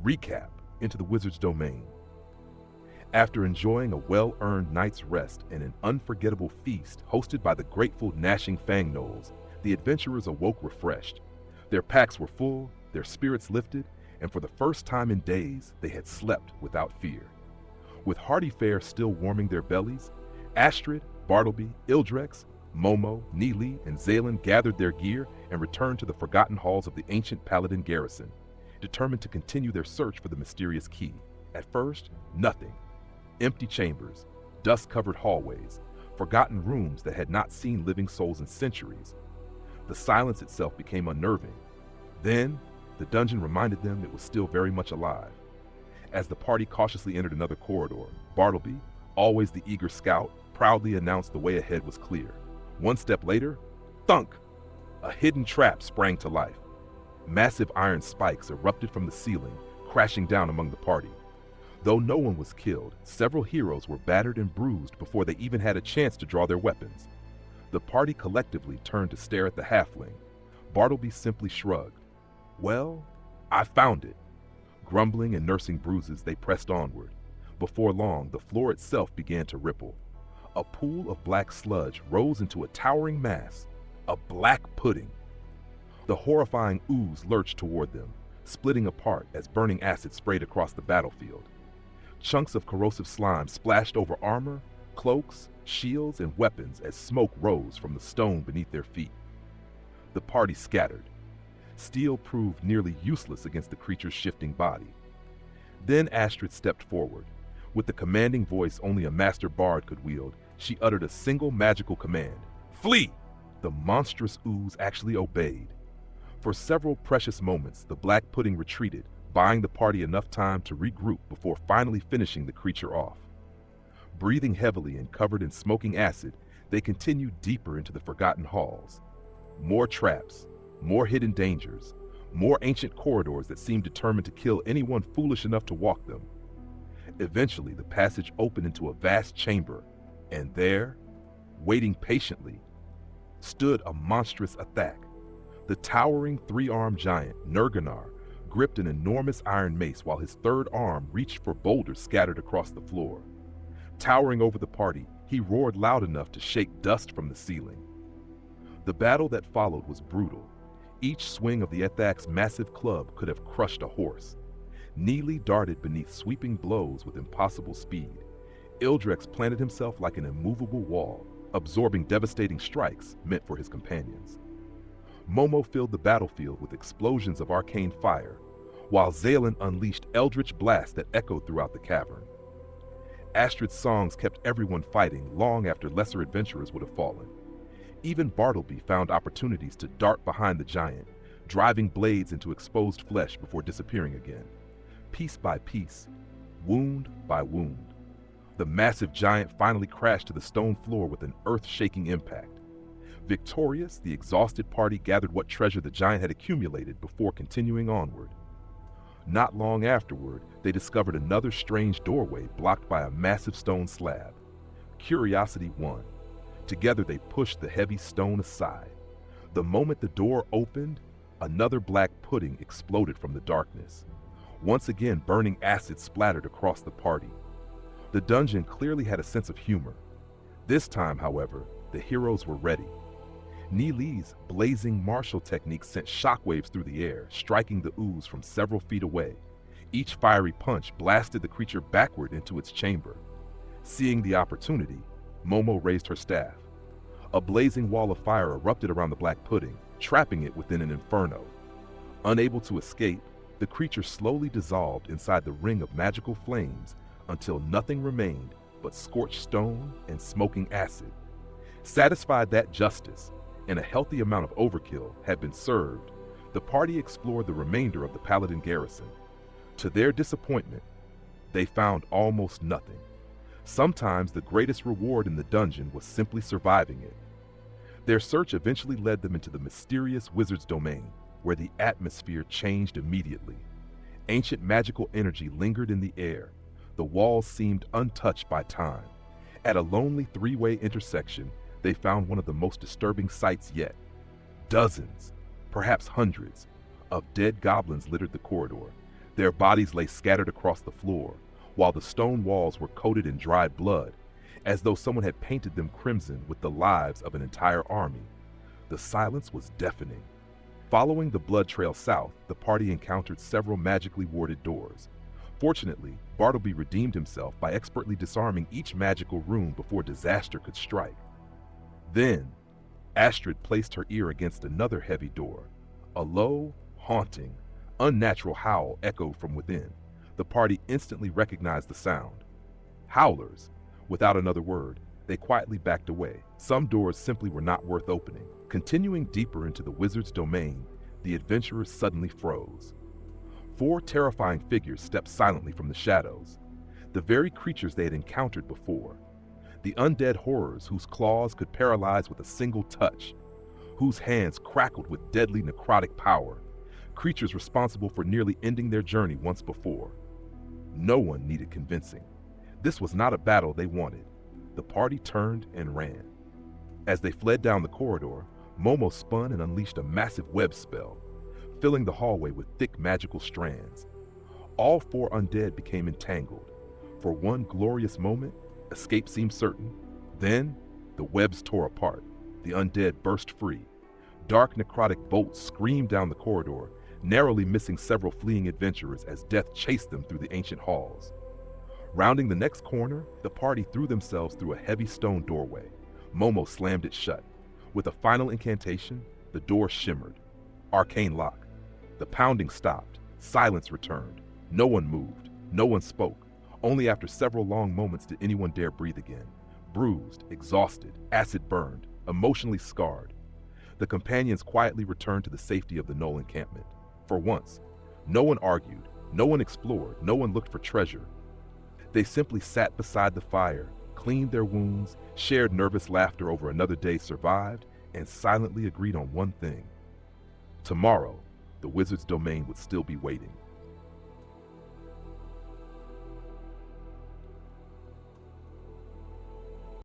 Recap: into the wizard's domain. After enjoying a well-earned night's rest and an unforgettable feast hosted by the grateful gnashing fangnolls, the adventurers awoke refreshed. Their packs were full, their spirits lifted, and for the first time in days, they had slept without fear. With hearty fare still warming their bellies, Astrid, Bartleby, Ildrex, Momo, Neely, and Zalen gathered their gear and returned to the forgotten halls of the ancient Paladin garrison, determined to continue their search for the mysterious key. At first, nothing. Empty chambers, dust-covered hallways, forgotten rooms that had not seen living souls in centuries. The silence itself became unnerving. Then, the dungeon reminded them it was still very much alive. As the party cautiously entered another corridor, Bartleby, always the eager scout, proudly announced the way ahead was clear. One step later, thunk! A hidden trap sprang to life. Massive iron spikes erupted from the ceiling, crashing down among the party. Though no one was killed, several heroes were battered and bruised before they even had a chance to draw their weapons. The party collectively turned to stare at the halfling. Bartleby simply shrugged. Well, I found it. Grumbling and nursing bruises, they pressed onward. Before long, the floor itself began to ripple. A pool of black sludge rose into a towering mass, a black pudding. The horrifying ooze lurched toward them, splitting apart as burning acid sprayed across the battlefield. Chunks of corrosive slime splashed over armor, cloaks, shields, and weapons as smoke rose from the stone beneath their feet. The party scattered. Steel proved nearly useless against the creature's shifting body. Then Astrid stepped forward. With the commanding voice only a master bard could wield, she uttered a single magical command. Flee! The monstrous ooze actually obeyed. For several precious moments, the black pudding retreated, buying the party enough time to regroup before finally finishing the creature off. Breathing heavily and covered in smoking acid, they continued deeper into the forgotten halls. More traps, more hidden dangers, more ancient corridors that seemed determined to kill anyone foolish enough to walk them. Eventually, the passage opened into a vast chamber, and there, waiting patiently, stood a monstrous Athak. The towering three-armed giant, Nerganar, gripped an enormous iron mace while his third arm reached for boulders scattered across the floor. Towering over the party, he roared loud enough to shake dust from the ceiling. The battle that followed was brutal. Each swing of the Athak's massive club could have crushed a horse. Neely darted beneath sweeping blows with impossible speed. Ildrex planted himself like an immovable wall, absorbing devastating strikes meant for his companions. Momo filled the battlefield with explosions of arcane fire, while Zalen unleashed eldritch blasts that echoed throughout the cavern. Astrid's songs kept everyone fighting long after lesser adventurers would have fallen. Even Bartleby found opportunities to dart behind the giant, driving blades into exposed flesh before disappearing again. Piece by piece, wound by wound, the massive giant finally crashed to the stone floor with an earth-shaking impact. Victorious, the exhausted party gathered what treasure the giant had accumulated before continuing onward. Not long afterward, they discovered another strange doorway blocked by a massive stone slab. Curiosity won. Together they pushed the heavy stone aside. The moment the door opened, another black pudding exploded from the darkness. Once again, burning acid splattered across the party. The dungeon clearly had a sense of humor. This time, however, the heroes were ready. Neely's blazing martial technique sent shockwaves through the air, striking the ooze from several feet away. Each fiery punch blasted the creature backward into its chamber. Seeing the opportunity, Momo raised her staff. A blazing wall of fire erupted around the black pudding, trapping it within an inferno. Unable to escape, the creature slowly dissolved inside the ring of magical flames until nothing remained but scorched stone and smoking acid. Satisfied that justice and a healthy amount of overkill had been served, the party explored the remainder of the Paladin garrison. To their disappointment, they found almost nothing. Sometimes the greatest reward in the dungeon was simply surviving it. Their search eventually led them into the mysterious wizard's domain, where the atmosphere changed immediately. Ancient magical energy lingered in the air. The walls seemed untouched by time. At a lonely three-way intersection, they found one of the most disturbing sights yet. Dozens, perhaps hundreds, of dead goblins littered the corridor, Their bodies lay scattered across the floor, while the stone walls were coated in dried blood, as though someone had painted them crimson with the lives of an entire army. The silence was deafening. Following the blood trail south, the party encountered several magically warded doors. Fortunately, Bartleby redeemed himself by expertly disarming each magical room before disaster could strike. Then, Astrid placed her ear against another heavy door. A low, haunting, unnatural howl echoed from within. The party instantly recognized the sound. Howlers. Without another word, they quietly backed away. Some doors simply were not worth opening. Continuing deeper into the wizard's domain, the adventurers suddenly froze. 4 terrifying figures stepped silently from the shadows. The very creatures they had encountered before. The undead horrors whose claws could paralyze with a single touch, whose hands crackled with deadly necrotic power, creatures responsible for nearly ending their journey once before. No one needed convincing. This was not a battle they wanted. The party turned and ran. As they fled down the corridor, Momo spun and unleashed a massive web spell, filling the hallway with thick magical strands. All 4 undead became entangled. For one glorious moment, escape seemed certain. Then, the webs tore apart. The undead burst free. Dark necrotic bolts screamed down the corridor, narrowly missing several fleeing adventurers as death chased them through the ancient halls. Rounding the next corner, the party threw themselves through a heavy stone doorway. Momo slammed it shut. With a final incantation, the door shimmered. Arcane lock. The pounding stopped. Silence returned. No one moved. No one spoke. Only after several long moments did anyone dare breathe again. Bruised, exhausted, acid burned, emotionally scarred. The companions quietly returned to the safety of the Knoll encampment. For once, no one argued, no one explored, no one looked for treasure. They simply sat beside the fire, cleaned their wounds, shared nervous laughter over another day survived, and silently agreed on one thing. Tomorrow, the wizard's domain would still be waiting.